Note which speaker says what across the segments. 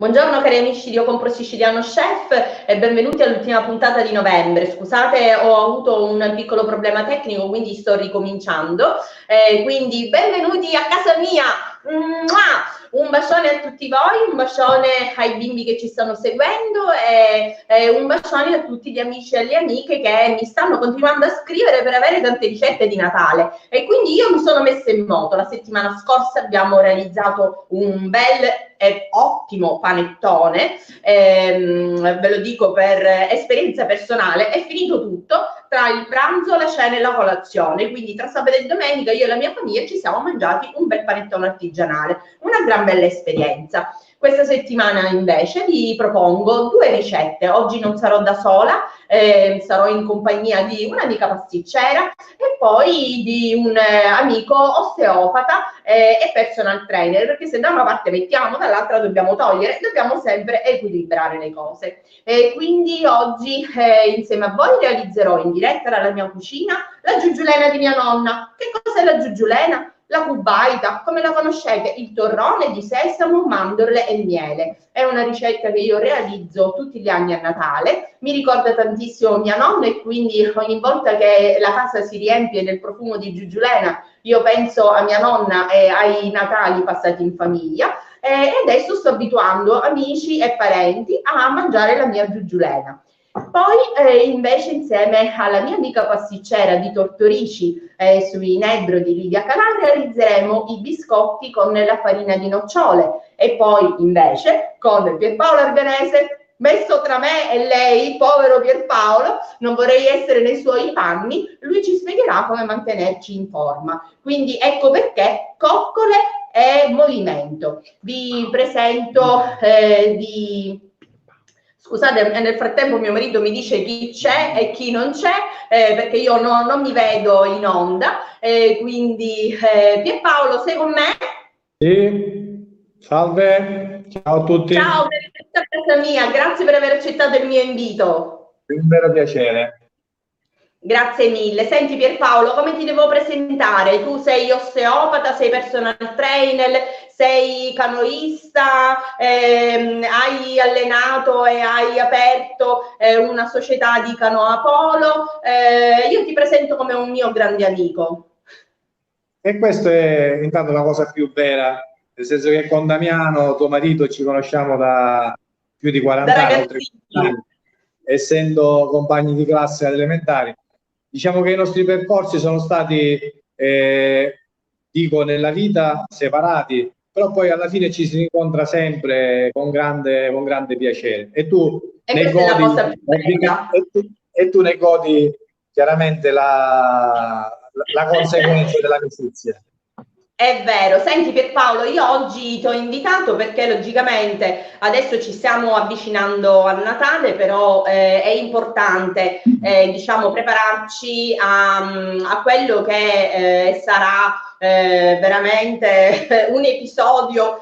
Speaker 1: Buongiorno cari amici di Io Compro Siciliano Chef e benvenuti all'ultima puntata di novembre. Scusate, ho avuto un piccolo problema tecnico, quindi sto ricominciando. Quindi benvenuti a casa mia. Mua! Un bacione a tutti voi, un bacione ai bimbi che ci stanno seguendo e un bacione a tutti gli amici e le amiche che mi stanno continuando a scrivere per avere tante ricette di Natale. E quindi io mi sono messa in moto. La settimana scorsa abbiamo realizzato un bel e ottimo panettone, ve lo dico per esperienza personale. È finito tutto tra il pranzo, la cena e la colazione, quindi tra sabato e domenica io e la mia famiglia ci siamo mangiati un bel panettone artigianale, una gran bella esperienza. Questa settimana invece vi propongo due ricette. Oggi non sarò da sola, sarò in compagnia di un'amica pasticcera e poi di un amico osteopata e personal trainer, perché se da una parte mettiamo, dall'altra dobbiamo togliere, dobbiamo sempre equilibrare le cose. Quindi oggi insieme a voi realizzerò in diretta dalla mia cucina la giugiulena di mia nonna. Che cos'è la giugiulena? La cubaita, come la conoscete, il torrone di sesamo, mandorle e miele. È una ricetta che io realizzo tutti gli anni a Natale, mi ricorda tantissimo mia nonna e quindi ogni volta che la casa si riempie del profumo di giugiulena io penso a mia nonna e ai Natali passati in famiglia e adesso sto abituando amici e parenti a mangiare la mia giugiulena. Poi invece insieme alla mia amica pasticcera di Tortorici sui Nebro di Livia Calà realizzeremo i biscotti con la farina di nocciole e poi invece con Pierpaolo Arganese, messo tra me e lei, povero Pierpaolo, non vorrei essere nei suoi panni, lui ci spiegherà come mantenerci in forma. Quindi ecco perché coccole e movimento. Vi presento Scusate, nel frattempo mio marito mi dice chi c'è e chi non c'è, perché io non mi vedo in onda, quindi Pierpaolo, sei con me?
Speaker 2: Sì, salve, ciao a tutti.
Speaker 1: Ciao, benvenuta a casa mia, grazie per aver accettato il mio invito.
Speaker 2: Un vero piacere.
Speaker 1: Grazie mille. Senti Pierpaolo, come ti devo presentare? Tu sei osteopata, sei personal trainer, sei canoista, hai allenato e hai aperto una società di canoa polo. Io ti presento come un mio grande amico.
Speaker 2: E questa è intanto la cosa più vera, nel senso che con Damiano, tuo marito, ci conosciamo da più di 40 anni, oltre 40 anni, essendo compagni di classe alle elementari. Diciamo che i nostri percorsi sono stati, dico, nella vita separati, però poi alla fine ci si incontra sempre con grande piacere. E tu ne godi, e tu ne godi chiaramente la conseguenza dell'amicizia.
Speaker 1: È vero, senti Pierpaolo, io oggi ti ho invitato perché logicamente adesso ci stiamo avvicinando al Natale, però è importante diciamo prepararci a quello che sarà veramente un episodio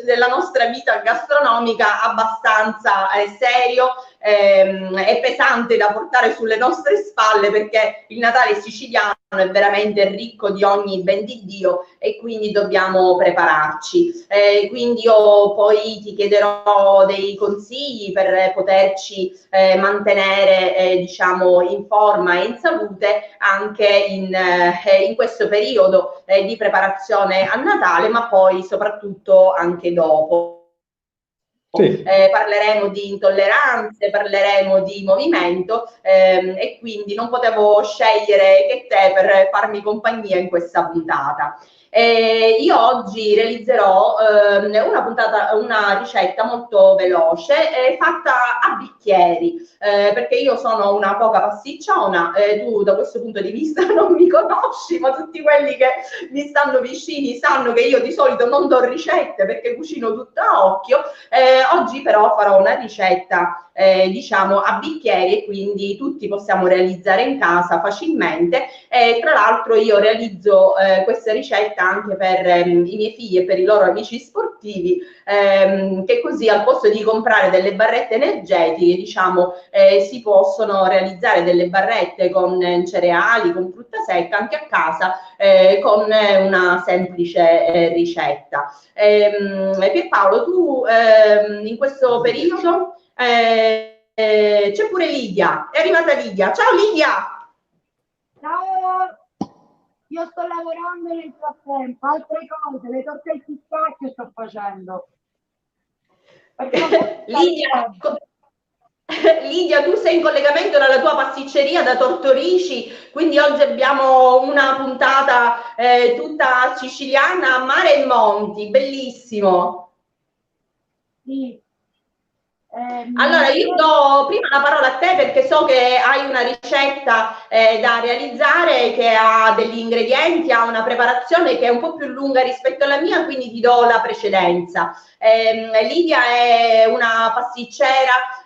Speaker 1: della nostra vita gastronomica abbastanza serio è pesante da portare sulle nostre spalle, perché il Natale siciliano è veramente ricco di ogni ben di Dio e quindi dobbiamo prepararci. Quindi io poi ti chiederò dei consigli per poterci mantenere diciamo in forma e in salute anche in questo periodo di preparazione a Natale, ma poi soprattutto anche dopo. Sì. Parleremo di intolleranze, parleremo di movimento e quindi non potevo scegliere che te per farmi compagnia in questa puntata. Io oggi realizzerò una ricetta molto veloce fatta a bicchieri perché io sono una poca pasticciona, tu da questo punto di vista non mi conosci, ma tutti quelli che mi stanno vicini sanno che io di solito non do ricette perché cucino tutto a occhio. Oggi però farò una ricetta diciamo a bicchieri e quindi tutti possiamo realizzare in casa facilmente e tra l'altro io realizzo questa ricetta ricetta anche per i miei figli e per i loro amici sportivi, che così al posto di comprare delle barrette energetiche, diciamo, si possono realizzare delle barrette con cereali, con frutta secca anche a casa, con una semplice ricetta. Pierpaolo, tu in questo periodo c'è pure Lidia, è arrivata Lidia. Ciao Lidia!
Speaker 3: Ciao! Io sto lavorando nel frattempo, altre cose, le torte al pistacchio sto facendo.
Speaker 1: Lidia, Lidia, tu sei in collegamento dalla tua pasticceria da Tortorici, quindi oggi abbiamo una puntata tutta siciliana a mare e monti, bellissimo.
Speaker 3: Sì.
Speaker 1: Allora, io do prima la parola a te perché so che hai una ricetta da realizzare che ha degli ingredienti, ha una preparazione che è un po' più lunga rispetto alla mia, quindi ti do la precedenza. Lidia è una pasticcera,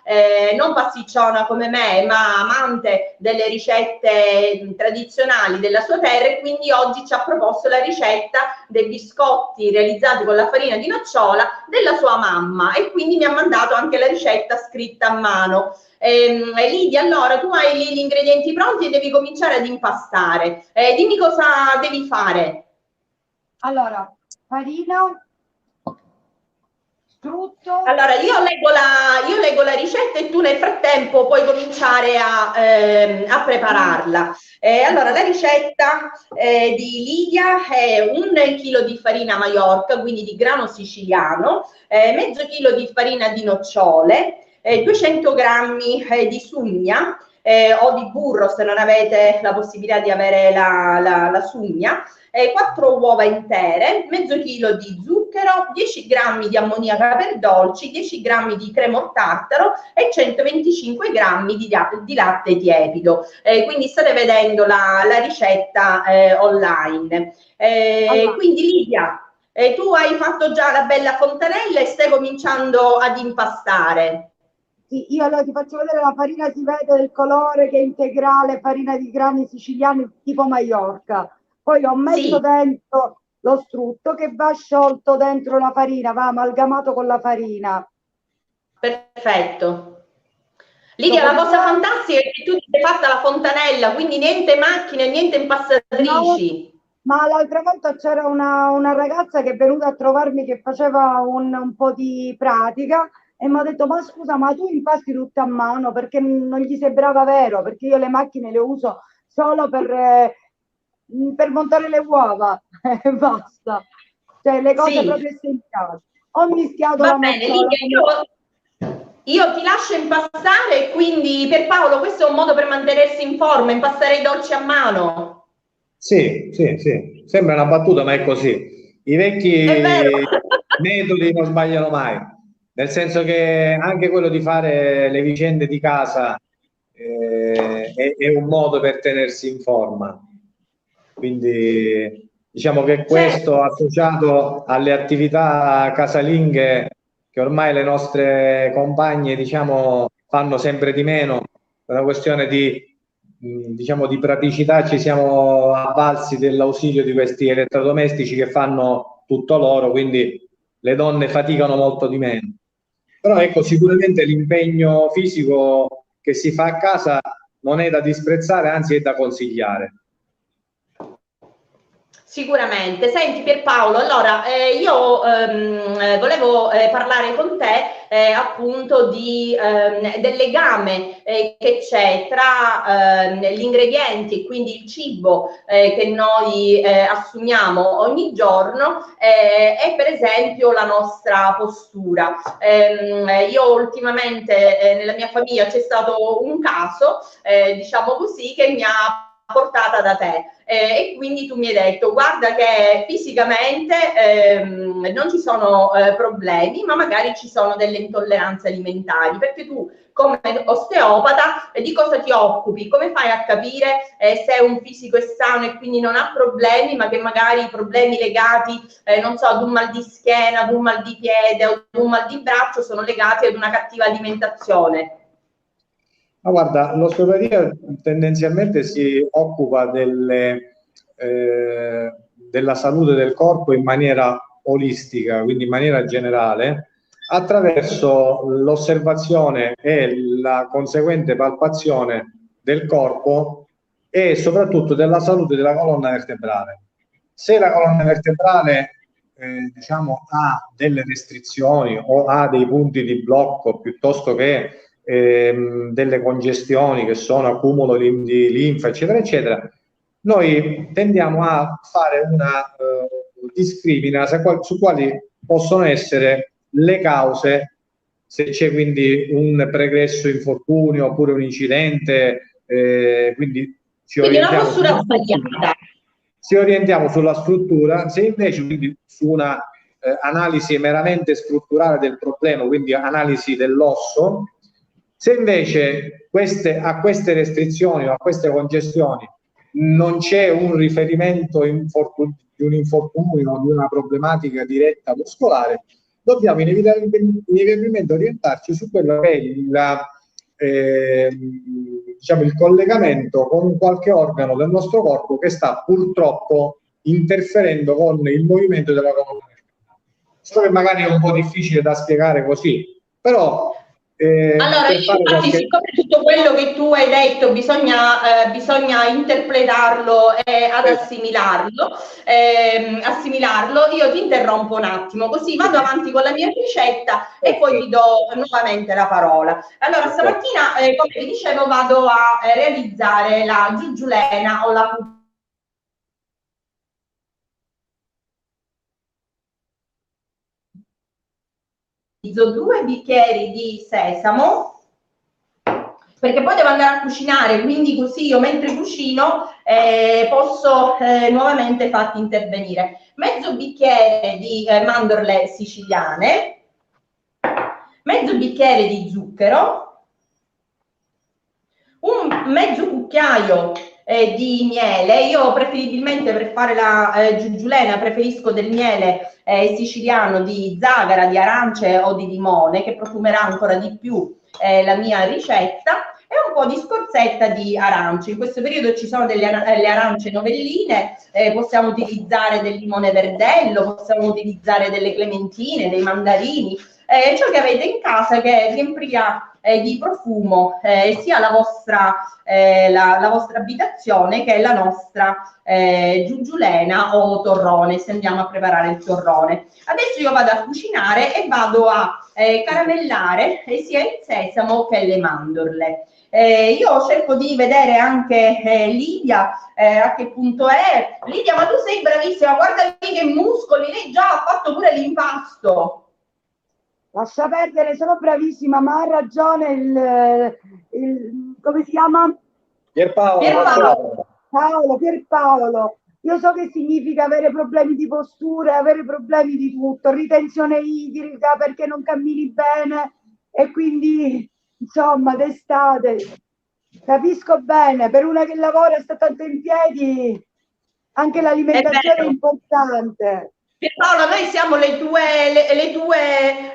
Speaker 1: non pasticciona come me, ma amante delle ricette tradizionali della sua terra, e quindi oggi ci ha proposto la ricetta dei biscotti realizzati con la farina di nocciola della sua mamma, e quindi mi ha mandato anche la ricetta scritta a mano. Lidia, allora tu hai lì gli ingredienti pronti e devi cominciare ad impastare. Dimmi cosa devi fare.
Speaker 3: Allora, farina, strutto.
Speaker 1: Allora, io leggo la ricetta e tu nel frattempo puoi cominciare a prepararla. Allora, la ricetta di Lidia è 1 chilo di farina Maiorca, quindi di grano siciliano, mezzo chilo di farina di nocciole, 200 grammi di sugna, o di burro se non avete la possibilità di avere la sugna, 4 uova intere, mezzo chilo di zucchero, 10 grammi di ammoniaca per dolci, 10 grammi di crema tartaro e 125 grammi di latte tiepido. Quindi state vedendo la ricetta online. Quindi Lidia, tu hai fatto già la bella fontanella e stai cominciando ad impastare.
Speaker 3: Sì, io allora ti faccio vedere la farina, si vede il colore che è integrale, farina di grani siciliani tipo Maiorca. Poi ho messo dentro lo strutto che va sciolto dentro la farina, va amalgamato con la farina.
Speaker 1: Perfetto. Lidia, la cosa fantastica è che tu ti sei fatta la fontanella, quindi niente macchine, niente impastatrici.
Speaker 3: No, ma l'altra volta c'era una ragazza che è venuta a trovarmi che faceva un po' di pratica e mi ha detto: ma scusa, ma tu impasti tutto a mano? Perché non gli sembrava vero, perché io le macchine le uso solo per montare le uova e basta, cioè le cose proprio essenziali. Ho mischiato
Speaker 1: Va
Speaker 3: la
Speaker 1: bene,
Speaker 3: nocciola.
Speaker 1: Lidia, io ti lascio impastare, quindi per Paolo questo è un modo per mantenersi in forma, impastare i dolci a mano.
Speaker 2: Sì, sì, sì, sembra una battuta, ma è così. I vecchi metodi non sbagliano mai, nel senso che anche quello di fare le vicende di casa è un modo per tenersi in forma. Quindi diciamo che questo associato alle attività casalinghe che ormai le nostre compagne, diciamo, fanno sempre di meno, per una questione diciamo, di praticità, ci siamo avvalsi dell'ausilio di questi elettrodomestici che fanno tutto loro, quindi le donne faticano molto di meno. Però ecco, sicuramente l'impegno fisico che si fa a casa non è da disprezzare, anzi è da consigliare.
Speaker 1: Sicuramente. Senti Pierpaolo, allora io volevo parlare con te appunto del legame che c'è tra gli ingredienti e quindi il cibo che noi assumiamo ogni giorno e per esempio la nostra postura. Io ultimamente nella mia famiglia c'è stato un caso, diciamo così, che mi ha portata da te e quindi tu mi hai detto: guarda che fisicamente non ci sono problemi, ma magari ci sono delle intolleranze alimentari, perché tu come osteopata di cosa ti occupi? Come fai a capire se un fisico è sano e quindi non ha problemi, ma che magari i problemi legati non so, ad un mal di schiena, ad un mal di piede o ad un mal di braccio sono legati ad una cattiva alimentazione?
Speaker 2: Ma guarda, l'osteopatia tendenzialmente si occupa della salute del corpo in maniera olistica, quindi in maniera generale, attraverso l'osservazione e la conseguente palpazione del corpo e soprattutto della salute della colonna vertebrale. Se la colonna vertebrale diciamo ha delle restrizioni o ha dei punti di blocco piuttosto che delle congestioni che sono accumulo di linfa eccetera eccetera, noi tendiamo a fare una discrimina su quali possono essere le cause, se c'è quindi un pregresso infortunio oppure un incidente, quindi
Speaker 1: una postura sbagliata.
Speaker 2: Ci orientiamo sulla struttura. Se invece quindi su una analisi meramente strutturale del problema, quindi analisi dell'osso, se invece a queste restrizioni o a queste congestioni non c'è un riferimento di un infortunio o di una problematica diretta muscolare, dobbiamo inevitabilmente orientarci su quello che è diciamo il collegamento con un qualche organo del nostro corpo che sta purtroppo interferendo con il movimento della colonna vertebrale. So che magari è un po' difficile da spiegare così, però
Speaker 1: allora, infatti, siccome tutto quello che tu hai detto bisogna interpretarlo e ad assimilarlo, io ti interrompo un attimo, così vado avanti con la mia ricetta e poi ti do nuovamente la parola. Allora, stamattina, come vi dicevo, vado a realizzare la giuggiulena o la utilizzo 2 bicchieri di sesamo, perché poi devo andare a cucinare, quindi così io mentre cucino posso nuovamente farti intervenire. Mezzo bicchiere di mandorle siciliane, mezzo bicchiere di zucchero, un mezzo cucchiaio di miele. Io preferibilmente per fare la giuggiulena preferisco del miele siciliano di zagara, di arance o di limone, che profumerà ancora di più la mia ricetta, e un po' di scorzetta di arance. In questo periodo ci sono le arance novelline, possiamo utilizzare del limone verdello, possiamo utilizzare delle clementine, dei mandarini, ciò che avete in casa che riempirà di profumo sia la vostra abitazione che la nostra giuggiulena o torrone, se andiamo a preparare il torrone. Adesso io vado a cucinare e vado a caramellare sia il sesamo che le mandorle. Io cerco di vedere anche Lidia a che punto è. Lidia, ma tu sei bravissima, guarda lì che muscoli, lei già ha fatto pure l'impasto.
Speaker 3: Lascia perdere, sono bravissima, ma ha ragione come si chiama?
Speaker 2: Pierpaolo.
Speaker 3: Pierpaolo. Io so che significa avere problemi di postura, avere problemi di tutto, ritenzione idrica perché non cammini bene e quindi insomma d'estate capisco bene, per una che lavora e sta tanto in piedi anche l'alimentazione è importante.
Speaker 1: Pierpaolo, noi siamo le tue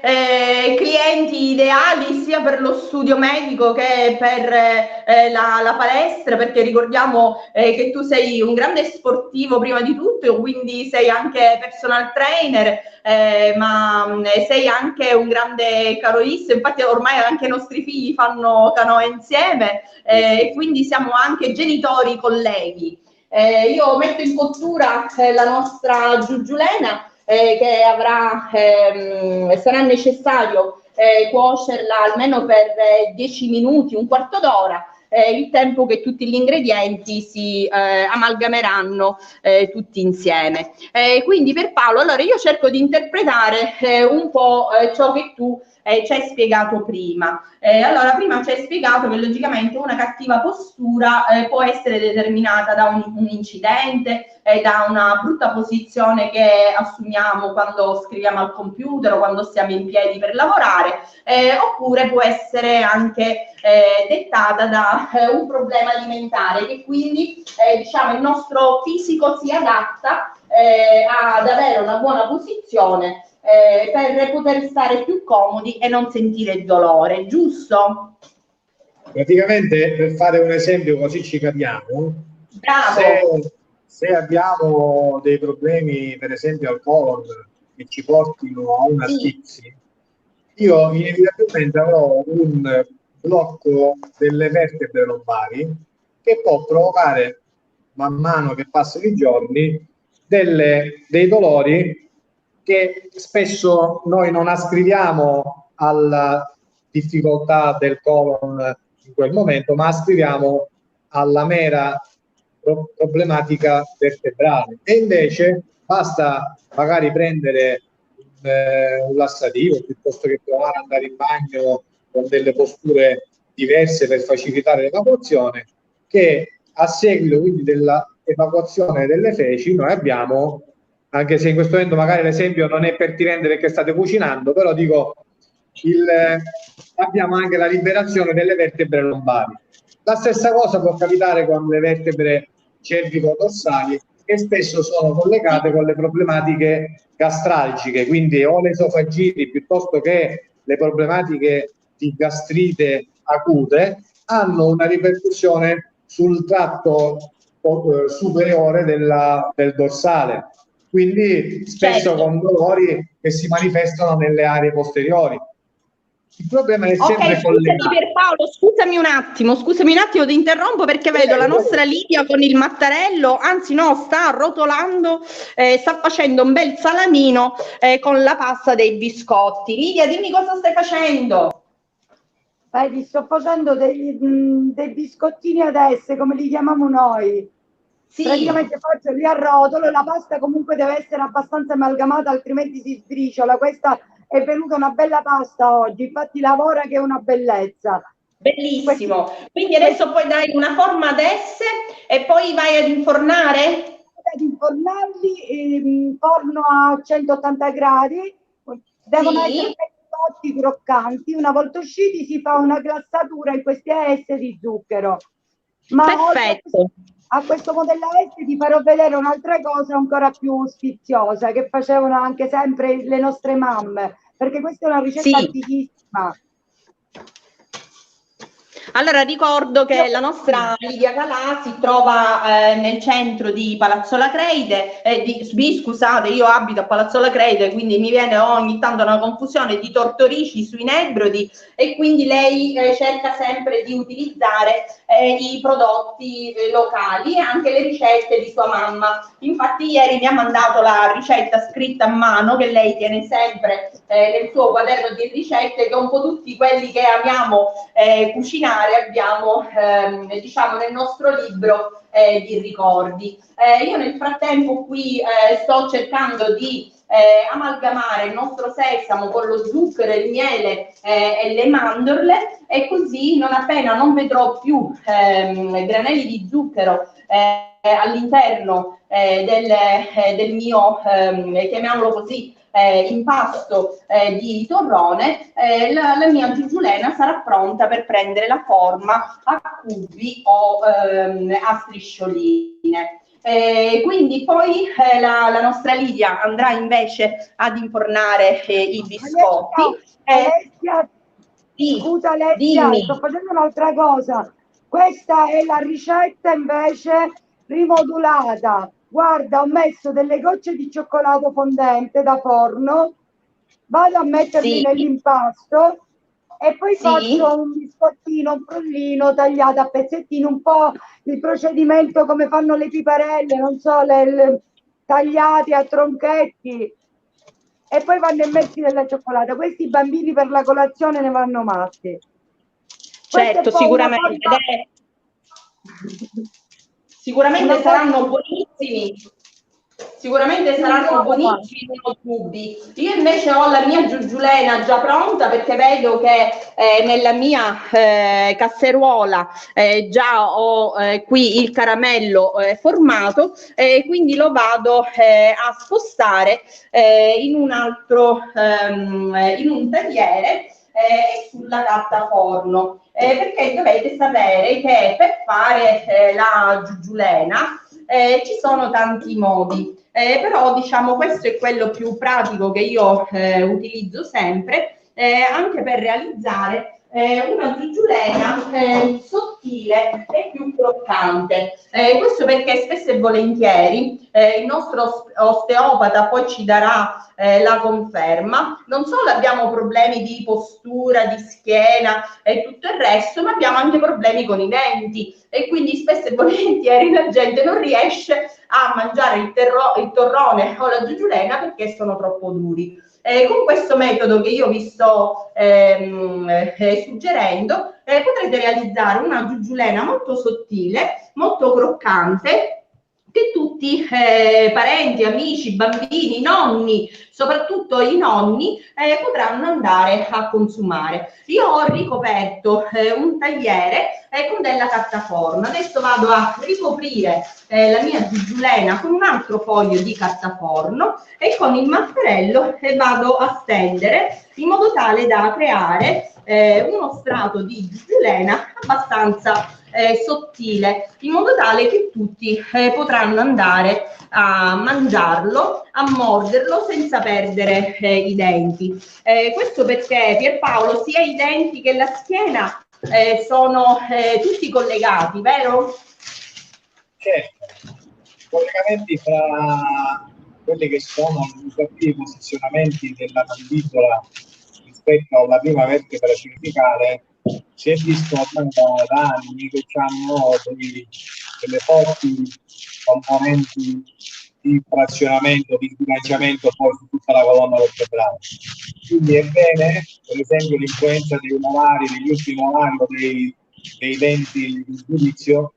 Speaker 1: clienti ideali sia per lo studio medico che per la palestra, perché ricordiamo che tu sei un grande sportivo prima di tutto, quindi sei anche personal trainer, ma sei anche un grande canoista. Infatti ormai anche i nostri figli fanno canoa insieme, e quindi siamo anche genitori colleghi. Io metto in cottura la nostra giuggiulena, che sarà necessario cuocerla almeno per 10 minuti, un quarto d'ora, il tempo che tutti gli ingredienti si amalgameranno tutti insieme. Quindi per Paolo, allora io cerco di interpretare un po' ciò che tu ci hai spiegato prima. Allora, prima ci hai spiegato che logicamente una cattiva postura può essere determinata da un incidente, da una brutta posizione che assumiamo quando scriviamo al computer o quando stiamo in piedi per lavorare, oppure può essere anche dettata da un problema alimentare, che quindi diciamo il nostro fisico si adatta ad avere una buona posizione per poter stare più comodi e non sentire dolore, giusto?
Speaker 2: Praticamente, per fare un esempio così ci capiamo,
Speaker 1: bravo.
Speaker 2: se abbiamo dei problemi, per esempio al colon, che ci portino a una stipsi, io inevitabilmente avrò un blocco delle vertebre lombari che può provocare, man mano che passano i giorni, dei dolori che spesso noi non ascriviamo alla difficoltà del colon in quel momento, ma ascriviamo alla mera problematica vertebrale. E invece basta magari prendere un lassativo piuttosto che provare ad andare in bagno con delle posture diverse per facilitare l'evacuazione, che a seguito quindi dell'evacuazione delle feci noi abbiamo, anche se in questo momento magari l'esempio non è pertinente perché state cucinando, però dico abbiamo anche la liberazione delle vertebre lombari. La stessa cosa può capitare con le vertebre cervico-dorsali, che spesso sono collegate con le problematiche gastralgiche, quindi o l'esofagiti piuttosto che le problematiche di gastrite acute hanno una ripercussione sul tratto superiore del dorsale, quindi spesso con dolori che si manifestano nelle aree posteriori. Il problema è sempre collegato.
Speaker 1: Pierpaolo, scusami un attimo, ti interrompo perché vedo la nostra Lidia con il mattarello, anzi no, sta rotolando, sta facendo un bel salamino con la pasta dei biscotti. Lidia, dimmi cosa stai facendo?
Speaker 3: Ti sto facendo dei biscottini adesso, come li chiamiamo noi. Sì. Praticamente faccio, li arrotolo, la pasta comunque deve essere abbastanza amalgamata, altrimenti si sbriciola. Questa è venuta una bella pasta oggi, infatti lavora che è una bellezza.
Speaker 1: Bellissimo. Quindi adesso poi dai una forma ad esse e poi vai ad infornare?
Speaker 3: Ad infornarli in forno a 180 gradi, devono essere cotti croccanti. Una volta usciti si fa una glassatura in questi AS di zucchero. Ma
Speaker 1: perfetto.
Speaker 3: A questo modello AS ti farò vedere un'altra cosa ancora più sfiziosa che facevano anche sempre le nostre mamme, perché questa è una ricetta antichissima.
Speaker 1: Allora ricordo che la nostra Lidia Calà si trova nel centro di Palazzo Lacreide, scusate, io abito a Palazzo Lacreide, quindi mi viene ogni tanto una confusione, di Tortorici sui Nebrodi, e quindi lei cerca sempre di utilizzare i prodotti locali e anche le ricette di sua mamma. Infatti ieri mi ha mandato la ricetta scritta a mano che lei tiene sempre nel suo quaderno di ricette, che un po' tutti quelli che amiamo cucinare abbiamo diciamo nel nostro libro di ricordi. Io nel frattempo qui sto cercando di amalgamare il nostro sesamo con lo zucchero, il miele e le mandorle, e così non appena non vedrò più granelli di zucchero all'interno del mio, chiamiamolo così, impasto di torrone, la mia giuggiulena sarà pronta per prendere la forma a cubi o a striscioline. Quindi poi la nostra Lidia andrà invece ad infornare i biscotti.
Speaker 3: Alessia, scusa Alessia, sto facendo un'altra cosa. Questa è la ricetta invece rimodulata. Guarda, ho messo delle gocce di cioccolato fondente da forno, vado a metterli nell'impasto e poi faccio un biscottino, un frullino tagliato a pezzettini, un po' il procedimento come fanno le piparelle, non so, tagliati a tronchetti, e poi vanno immersi nella cioccolata. Questi bambini per la colazione ne vanno matti.
Speaker 1: Certo, sicuramente. Sicuramente saranno buonissimi. Sicuramente saranno buonissimi i tubi. Io invece ho la mia giuggiulena già pronta, perché vedo che nella mia casseruola già ho qui il caramello formato, quindi lo vado a spostare in un altro, in un tagliere sulla piattaforno, perché dovete sapere che per fare la giuggiulena ci sono tanti modi, però diciamo questo è quello più pratico che io utilizzo sempre, anche per realizzare una giuggiulena sottile e più croccante. Questo perché spesso e volentieri il nostro osteopata poi ci darà la conferma. Non solo abbiamo problemi di postura, di schiena e tutto il resto, ma abbiamo anche problemi con i denti e quindi spesso e volentieri la gente non riesce a mangiare il torrone o la giuggiulena perché sono troppo duri. Con questo metodo che io vi sto suggerendo potrete realizzare una giuggiulena molto sottile, molto croccante, che tutti parenti, amici, bambini, nonni, soprattutto i nonni, potranno andare a consumare. Io ho ricoperto un tagliere con della carta forno. Adesso vado a ricoprire la mia giuggiulena con un altro foglio di carta forno e con il mattarello vado a stendere in modo tale da creare uno strato di giuggiulena abbastanza sottile, in modo tale che tutti potranno andare a mangiarlo, a morderlo senza perdere i denti. Questo perché, Pierpaolo, sia i denti che la schiena sono tutti collegati, vero?
Speaker 2: Certo, collegamenti fra quelli che sono i rispettivi posizionamenti della mandibola rispetto alla prima vertebra cervicale. Si è visto da anni che hanno delle forti componenti di frazionamento, di sbilanciamento poi su tutta la colonna vertebrale. Quindi è bene, per esempio, l'influenza degli ovari, degli ultimi ovari dei denti di giudizio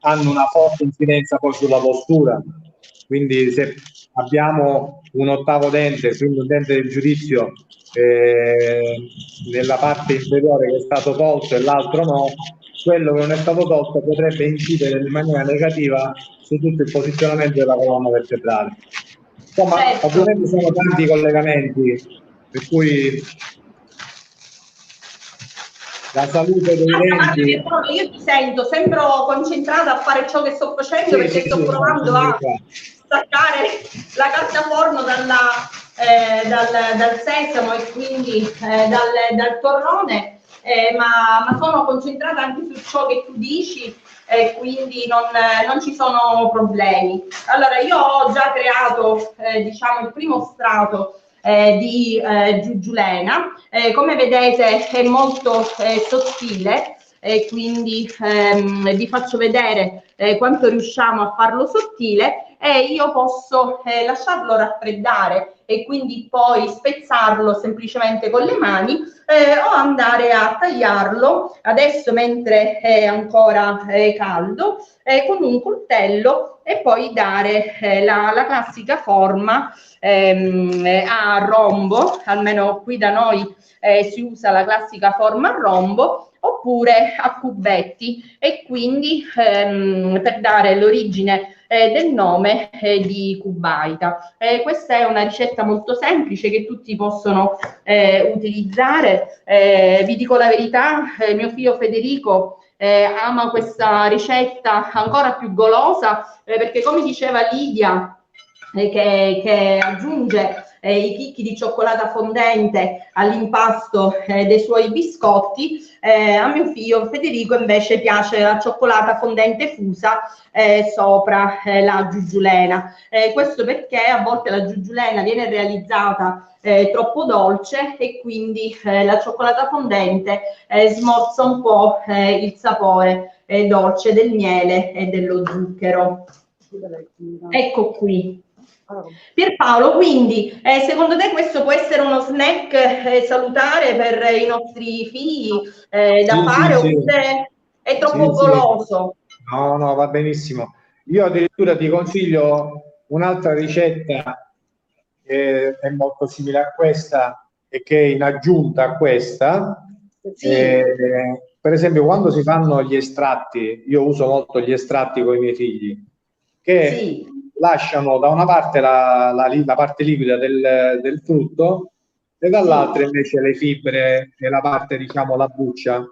Speaker 2: hanno una forte incidenza poi sulla postura. Quindi se abbiamo un ottavo dente, quindi un dente del giudizio nella parte inferiore che è stato tolto e l'altro no, quello che non è stato tolto potrebbe incidere in maniera negativa su tutto il posizionamento della colonna vertebrale. Insomma, certo, ovviamente sono tanti collegamenti, per cui la salute dei denti.
Speaker 1: Io ti sento, sembro concentrata a fare ciò che sto facendo, sì, perché sto provando a staccare la carta forno dal sesamo e quindi dal torrone, ma sono concentrata anche su ciò che tu dici e quindi non ci sono problemi. Allora, io ho già creato diciamo il primo strato di giuggiulena. Come vedete è molto sottile e quindi vi faccio vedere quanto riusciamo a farlo sottile e io posso lasciarlo raffreddare e quindi poi spezzarlo semplicemente con le mani o andare a tagliarlo adesso mentre è ancora caldo con un coltello e poi dare la classica forma a rombo, almeno qui da noi si usa la classica forma a rombo, oppure a cubetti e quindi per dare l'origine del nome di cubaita. Questa è una ricetta molto semplice che tutti possono utilizzare. Vi dico la verità, mio figlio Federico ama questa ricetta ancora più golosa perché, come diceva Lidia, che aggiunge i chicchi di cioccolata fondente all'impasto dei suoi biscotti, a mio figlio Federico invece piace la cioccolata fondente fusa sopra la giuggiulena. Questo perché a volte la giuggiulena viene realizzata troppo dolce e quindi la cioccolata fondente smorza un po' il sapore dolce del miele e dello zucchero. Ecco qui. Pierpaolo, quindi secondo te questo può essere uno snack salutare per i nostri figli da fare oppure è troppo goloso?
Speaker 2: No, va benissimo. Io addirittura ti consiglio un'altra ricetta che è molto simile a questa e che è in aggiunta a questa. Per esempio, quando si fanno gli estratti, io uso molto gli estratti con i miei figli, che lasciano da una parte la parte liquida del frutto e dall'altra invece le fibre e la parte, diciamo, la buccia.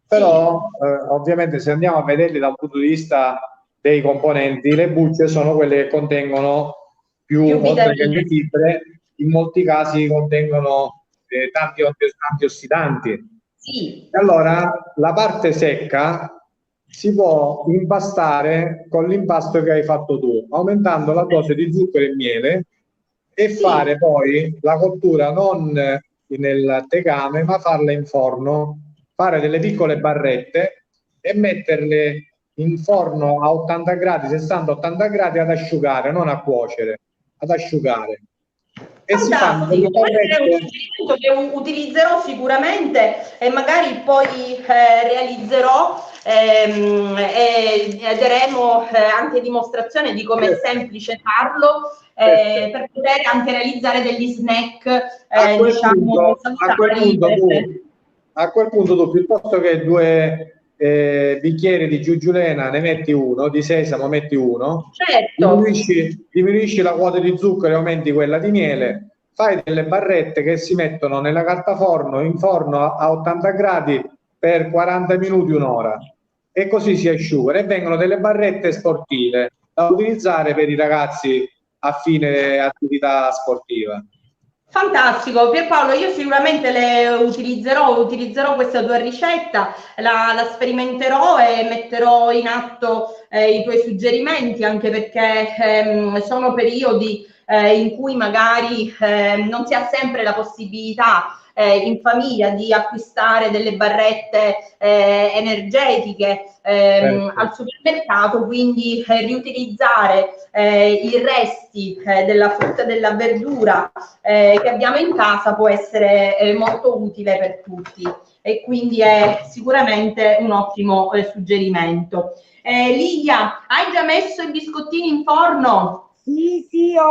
Speaker 2: Però ovviamente se andiamo a vederli dal punto di vista dei componenti, le bucce sono quelle che contengono più oltre che le fibre, in molti casi contengono tanti antiossidanti,
Speaker 1: Sì.
Speaker 2: Allora, la parte secca si può impastare con l'impasto che hai fatto tu, aumentando la dose di zucchero e miele, e fare poi la cottura non nel tegame, ma farla in forno, fare delle piccole barrette e metterle in forno a 80 gradi, 60-80 gradi ad asciugare, non a cuocere, ad asciugare. E si fanno delle
Speaker 1: Fantastico, questo è un
Speaker 2: barrette.
Speaker 1: suggerimento che utilizzerò sicuramente e magari poi realizzerò e daremo anche dimostrazione di come è semplice farlo per poter anche realizzare degli snack diciamo salutari.
Speaker 2: A quel punto tu piuttosto che 2 bicchieri di giuggiulena ne metti uno, di sesamo metti uno,
Speaker 1: Certo.
Speaker 2: diminuisci la quota di zucchero e aumenti quella di miele, fai delle barrette che si mettono nella carta forno, in forno a 80 gradi per 40 minuti, un'ora, e così si asciugano e vengono delle barrette sportive da utilizzare per i ragazzi a fine attività sportiva.
Speaker 1: Fantastico, Pierpaolo, io sicuramente le utilizzerò questa tua ricetta, la sperimenterò e metterò in atto i tuoi suggerimenti, anche perché sono periodi in cui magari non si ha sempre la possibilità in famiglia di acquistare delle barrette energetiche al supermercato, quindi riutilizzare i resti della frutta e della verdura che abbiamo in casa può essere molto utile per tutti e quindi è sicuramente un ottimo suggerimento. Lidia, hai già messo i biscottini in forno?
Speaker 3: Sì,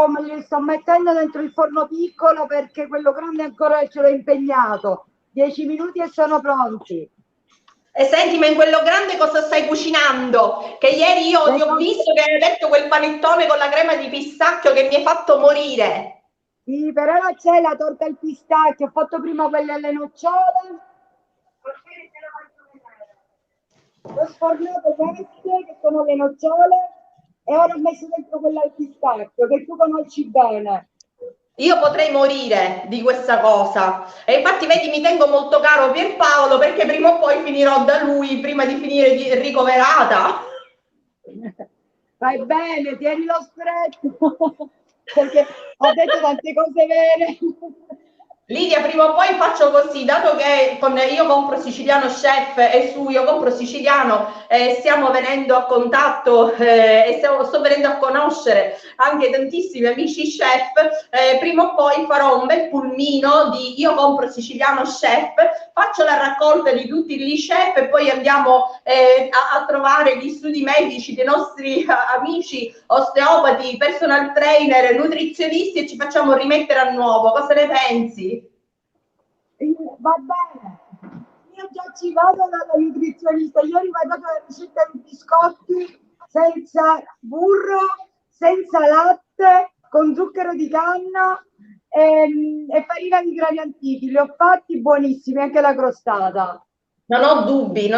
Speaker 3: me li sto mettendo dentro il forno piccolo perché quello grande ancora ce l'ho impegnato. 10 minuti e sono pronti.
Speaker 1: E senti, ma in quello grande cosa stai cucinando? Che ieri io ti ho visto che hai detto quel panettone con la crema di pistacchio che mi hai fatto morire.
Speaker 3: Sì, però non c'è la torta al pistacchio. Ho fatto prima quelle alle nocciole. Ho sfornato queste che sono le nocciole e ora ho messo dentro quella al pistacchio che tu conosci bene.
Speaker 1: Io potrei morire di questa cosa e infatti vedi mi tengo molto caro Pierpaolo perché prima o poi finirò da lui prima di finire ricoverata.
Speaker 3: Vai bene, tienilo stretto perché ho detto tante cose vere.
Speaker 1: Lidia, prima o poi faccio così, dato che io compro Siciliano Chef e su Io compro Siciliano stiamo venendo a contatto e sto venendo a conoscere anche tantissimi amici chef, prima o poi farò un bel pulmino di Io compro Siciliano Chef, faccio la raccolta di tutti gli chef e poi andiamo a trovare gli studi medici dei nostri amici osteopati, personal trainer, nutrizionisti e ci facciamo rimettere a nuovo. Cosa ne pensi?
Speaker 3: Va bene, io già ci vado dalla nutrizionista. Ieri mi ha dato la ricetta di biscotti senza burro, senza latte, con zucchero di canna e farina di grani antichi. Li ho fatti buonissimi, anche la crostata.
Speaker 1: Non ho dubbi,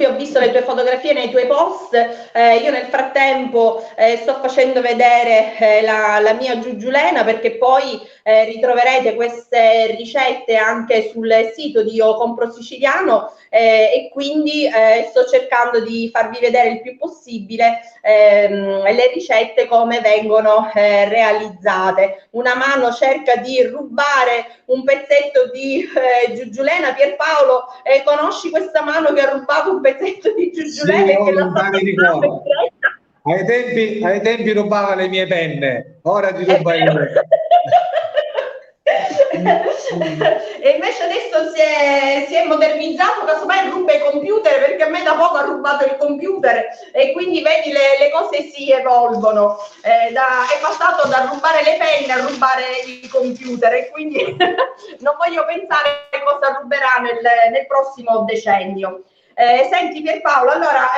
Speaker 1: ho visto le tue fotografie nei tuoi post, io nel frattempo sto facendo vedere la mia giuggiulena perché poi ritroverete queste ricette anche sul sito di Io compro Siciliano e quindi sto cercando di farvi vedere il più possibile le ricette come vengono realizzate. Una mano cerca di rubare un pezzetto di giuggiulena. Pierpaolo, conosci questa mano che ha rubato un pezzetto di giuggiulena e che l'ha fatto
Speaker 2: ai tempi rubava le mie penne, ora ti ruba le mie.
Speaker 1: E invece adesso si è modernizzato, casomai ruba i computer perché a me da poco ha rubato il computer e quindi vedi le cose si evolvono, è passato da rubare le penne a rubare il computer e quindi non voglio pensare cosa ruberà nel prossimo decennio. Senti Pierpaolo, allora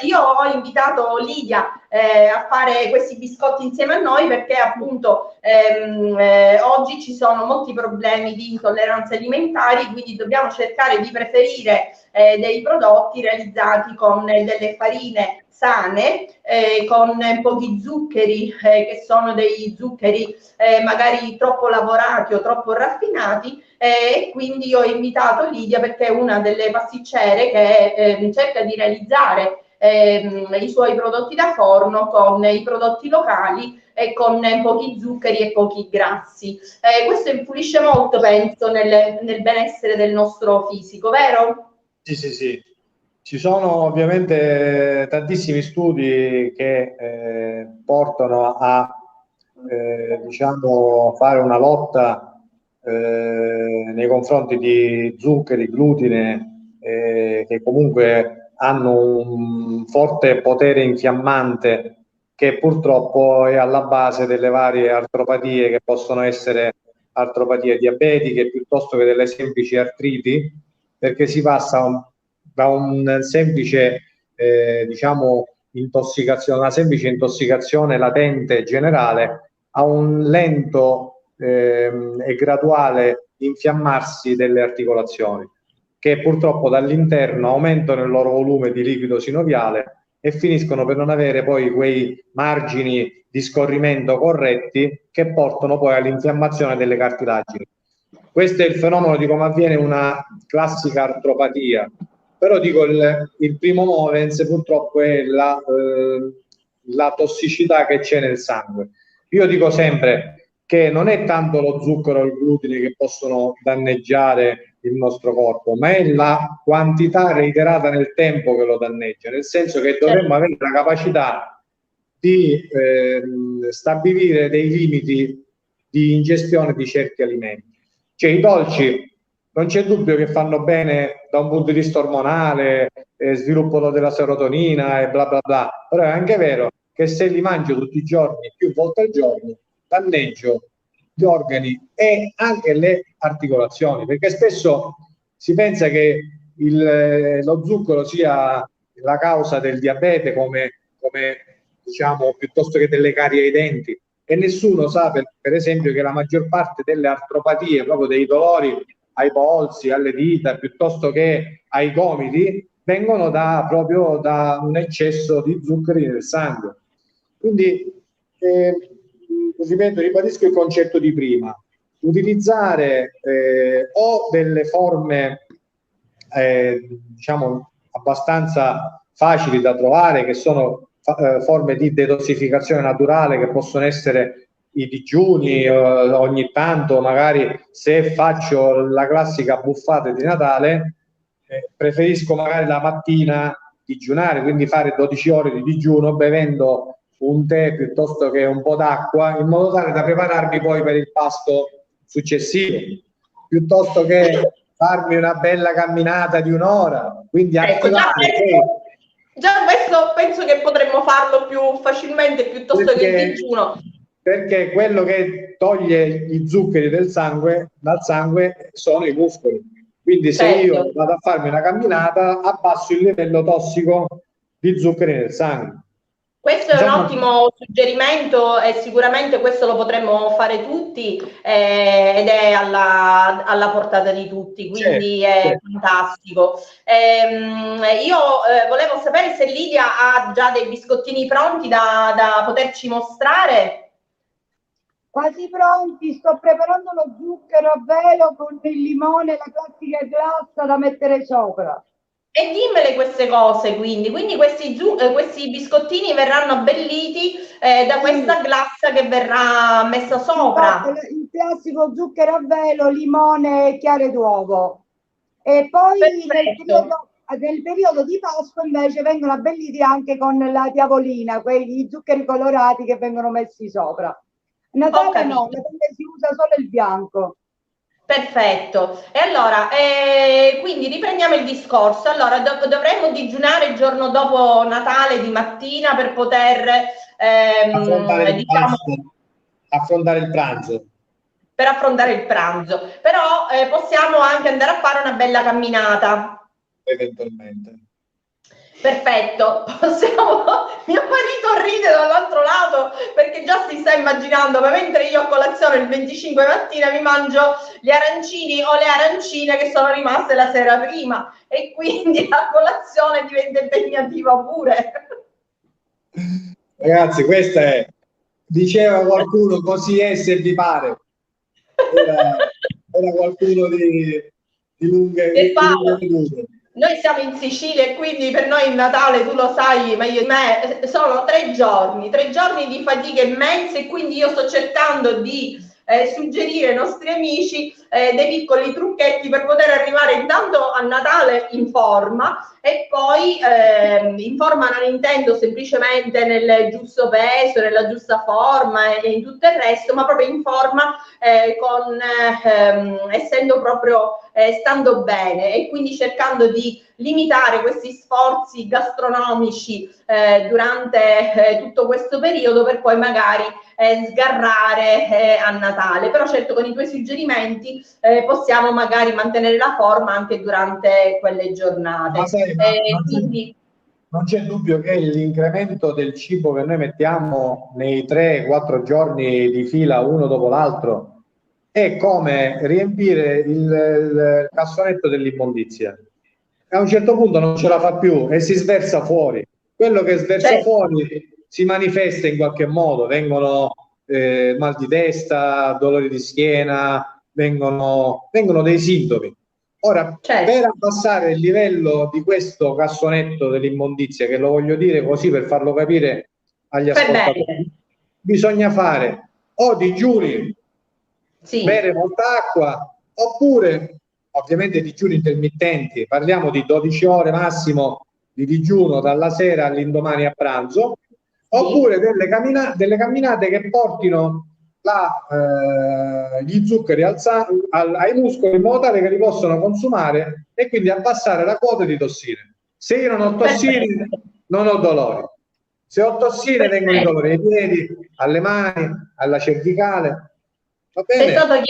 Speaker 1: io ho invitato Lidia a fare questi biscotti insieme a noi perché appunto oggi ci sono molti problemi di intolleranze alimentari, quindi dobbiamo cercare di preferire dei prodotti realizzati con delle farine sane, con pochi zuccheri che sono dei zuccheri magari troppo lavorati o troppo raffinati e quindi ho invitato Lidia perché è una delle pasticcere che cerca di realizzare i suoi prodotti da forno con i prodotti locali e con pochi zuccheri e pochi grassi. Questo influisce molto, penso, nel benessere del nostro fisico, vero?
Speaker 2: Sì, sì, sì. Ci sono ovviamente tantissimi studi che portano a diciamo, fare una lotta nei confronti di zuccheri, glutine, che comunque hanno un forte potere infiammante che purtroppo è alla base delle varie artropatie che possono essere artropatie diabetiche piuttosto che delle semplici artriti, perché si passa da un semplice diciamo intossicazione, una semplice intossicazione latente generale a un lento e graduale infiammarsi delle articolazioni, che purtroppo dall'interno aumentano il loro volume di liquido sinoviale e finiscono per non avere poi quei margini di scorrimento corretti che portano poi all'infiammazione delle cartilagini. Questo è il fenomeno di come avviene una classica artropatia. Però dico, il primo movens purtroppo è la tossicità che c'è nel sangue. Io dico sempre che non è tanto lo zucchero o il glutine che possono danneggiare il nostro corpo, ma è la quantità reiterata nel tempo che lo danneggia, nel senso che dovremmo avere la capacità di stabilire dei limiti di ingestione di certi alimenti. Cioè i dolci non c'è dubbio che fanno bene da un punto di vista ormonale, sviluppo della serotonina e bla bla bla, però è anche vero che se li mangio tutti i giorni, più volte al giorno, danneggio gli organi e anche le articolazioni, perché spesso si pensa che lo zucchero sia la causa del diabete come diciamo piuttosto che delle carie ai denti, e nessuno sa per esempio che la maggior parte delle artropatie, proprio dei dolori ai polsi, alle dita, piuttosto che ai gomiti, vengono proprio da un eccesso di zuccheri nel sangue. Quindi, ripeto, ribadisco il concetto di prima: utilizzare o delle forme diciamo abbastanza facili da trovare, che sono forme di detossificazione naturale, che possono essere i digiuni, ogni tanto magari se faccio la classica buffata di Natale, preferisco magari la mattina digiunare, quindi fare 12 ore di digiuno bevendo un tè piuttosto che un po' d'acqua, in modo tale da prepararmi poi per il pasto successivo, piuttosto che farmi una bella camminata di un'ora, quindi attivare.
Speaker 1: Già questo penso che potremmo farlo più facilmente piuttosto che il digiuno.
Speaker 2: Perché quello che toglie gli zuccheri dal sangue sono i muscoli. Quindi se io vado a farmi una camminata, abbasso il livello tossico di zuccheri nel sangue.
Speaker 1: Questo è un ottimo suggerimento e sicuramente questo lo potremmo fare tutti ed è alla portata di tutti, quindi è fantastico. Io volevo sapere se Lidia ha già dei biscottini pronti da poterci mostrare.
Speaker 3: Quasi pronti, sto preparando lo zucchero a velo con il limone e la classica glassa da mettere sopra.
Speaker 1: E dimmele queste cose, quindi questi biscottini verranno abbelliti da questa glassa che verrà messa sopra.
Speaker 3: Il classico zucchero a velo, limone e chiare d'uovo. E poi nel periodo di Pasqua invece vengono abbelliti anche con la diavolina, quegli zuccheri colorati che vengono messi sopra. Natale no, Natale si usa solo il bianco.
Speaker 1: Perfetto. E allora, quindi riprendiamo il discorso. Allora, dovremmo digiunare il giorno dopo Natale di mattina per poter
Speaker 2: affrontare il pranzo.
Speaker 1: Per affrontare il pranzo. Però possiamo anche andare a fare una bella camminata.
Speaker 2: Eventualmente.
Speaker 1: Perfetto, mio marito ride dall'altro lato perché già si sta immaginando, ma mentre io a colazione il 25 mattina mi mangio gli arancini o le arancine che sono rimaste la sera prima e quindi la colazione diventa impegnativa pure.
Speaker 2: Ragazzi, questa è, diceva qualcuno, così è se vi pare. era qualcuno di lunghe vedute.
Speaker 1: Noi siamo in Sicilia e quindi per noi il Natale, tu lo sai, meglio di me, sono 3 giorni di fatica immensa, e quindi io sto cercando di suggerire ai nostri amici dei piccoli trucchetti per poter arrivare intanto a Natale in forma, e poi in forma non intendo semplicemente nel giusto peso, nella giusta forma e in tutto il resto, ma proprio in forma essendo proprio stando bene, e quindi cercando di limitare questi sforzi gastronomici durante tutto questo periodo, per poi magari sgarrare a Natale. Però certo, con i tuoi suggerimenti possiamo magari mantenere la forma anche durante quelle giornate.
Speaker 2: Ma sai, non c'è dubbio che l'incremento del cibo che noi mettiamo nei 3-4 giorni di fila uno dopo l'altro è come riempire il cassonetto dell'immondizia. A un certo punto non ce la fa più e si sversa fuori. Quello che sversa fuori si manifesta in qualche modo, vengono mal di testa, dolori di schiena, vengono dei sintomi. Ora, per abbassare il livello di questo cassonetto dell'immondizia, che lo voglio dire così per farlo capire agli ascoltatori, bisogna fare o digiuni, bere molta acqua, oppure ovviamente digiuni intermittenti, parliamo di 12 ore massimo di digiuno dalla sera all'indomani a pranzo, oppure delle camminate che portino gli zuccheri ai muscoli in modo tale che li possono consumare e quindi abbassare la quota di tossine. Se io non ho tossine, non ho dolori. Se ho tossine, vengono i dolori ai piedi, alle mani, alla cervicale.
Speaker 1: Sei stato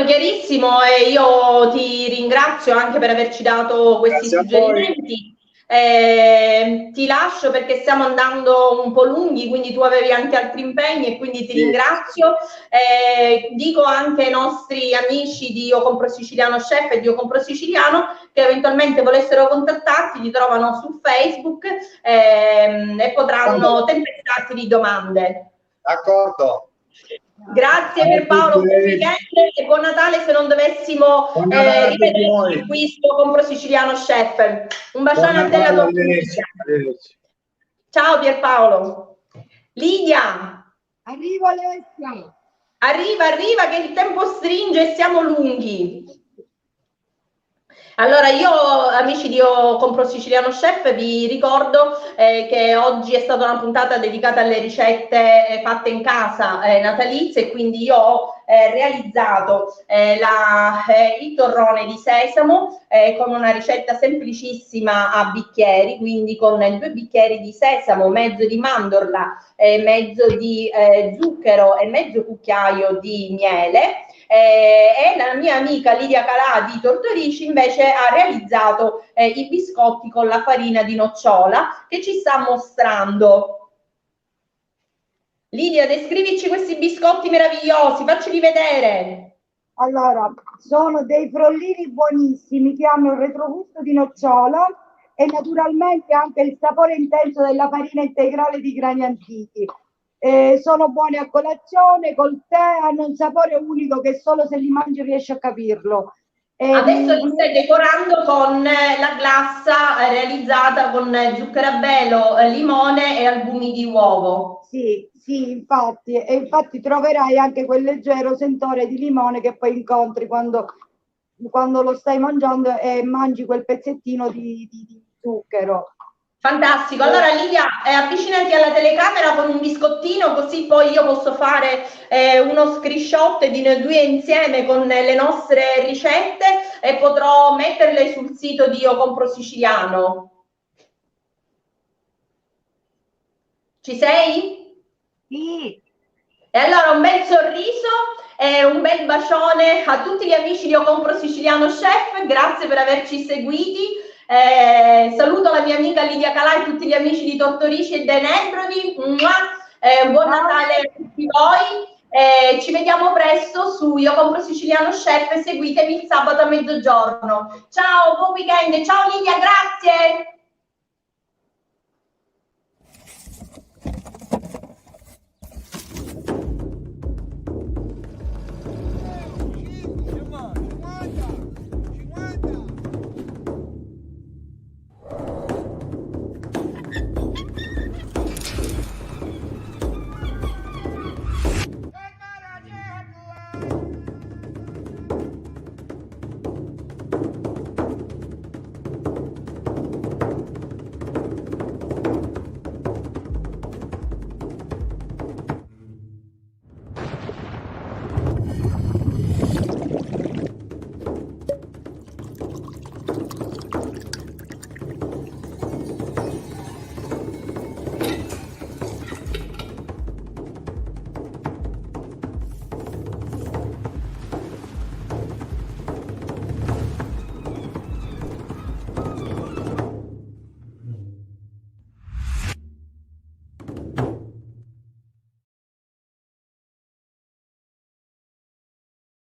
Speaker 1: chiarissimo e io ti ringrazio anche per averci dato questi suggerimenti. Ti lascio perché stiamo andando un po' lunghi, quindi tu avevi anche altri impegni e quindi ti ringrazio. Dico anche ai nostri amici di Io Compro Siciliano Chef e di Io Compro Siciliano che eventualmente volessero contattarti, ti trovano su Facebook e potranno tempestarti di domande.
Speaker 2: D'accordo.
Speaker 1: Grazie per Paolo, buon weekend e buon Natale se non dovessimo ripetere qui su Compro Siciliano Chef. Un bacione a te e alla tua famiglia. Ciao Pierpaolo. Lidia.
Speaker 3: Arrivo Alessia.
Speaker 1: Arriva che il tempo stringe e siamo lunghi. Allora io, amici di Io Compro Siciliano Chef, vi ricordo che oggi è stata una puntata dedicata alle ricette fatte in casa natalizie, e quindi io ho realizzato il torrone di sesamo con una ricetta semplicissima a bicchieri, quindi con 2 bicchieri di sesamo, mezzo di mandorla, mezzo di zucchero e mezzo cucchiaio di miele. E la mia amica Lidia Calà di Tortorici invece ha realizzato i biscotti con la farina di nocciola che ci sta mostrando. Lidia, descrivici questi biscotti meravigliosi, facceli vedere.
Speaker 3: Allora, sono dei frollini buonissimi che hanno il retrogusto di nocciola e naturalmente anche il sapore intenso della farina integrale di grani antichi. Sono buoni a colazione, col tè, hanno un sapore unico che solo se li mangi riesci a capirlo.
Speaker 1: Adesso li stai decorando con la glassa realizzata con zucchero a velo, limone e albumi di uovo.
Speaker 3: Sì, infatti, e infatti troverai anche quel leggero sentore di limone che poi incontri quando lo stai mangiando e mangi quel pezzettino di zucchero.
Speaker 1: Fantastico, allora Lidia avvicinati alla telecamera con un biscottino così poi io posso fare uno screenshot di noi 2 insieme con le nostre ricette e potrò metterle sul sito di Io Compro Siciliano. Ci sei?
Speaker 3: Sì.
Speaker 1: E allora un bel sorriso e un bel bacione a tutti gli amici di Io Compro Siciliano Chef, grazie per averci seguiti. Saluto la mia amica Lidia Calà e tutti gli amici di Tortorici e dei Nebrodi. Buon Natale a tutti voi. Ci vediamo presto su Io Compro Siciliano Chef e seguitemi il sabato a mezzogiorno. Ciao, buon weekend. Ciao Lidia, grazie.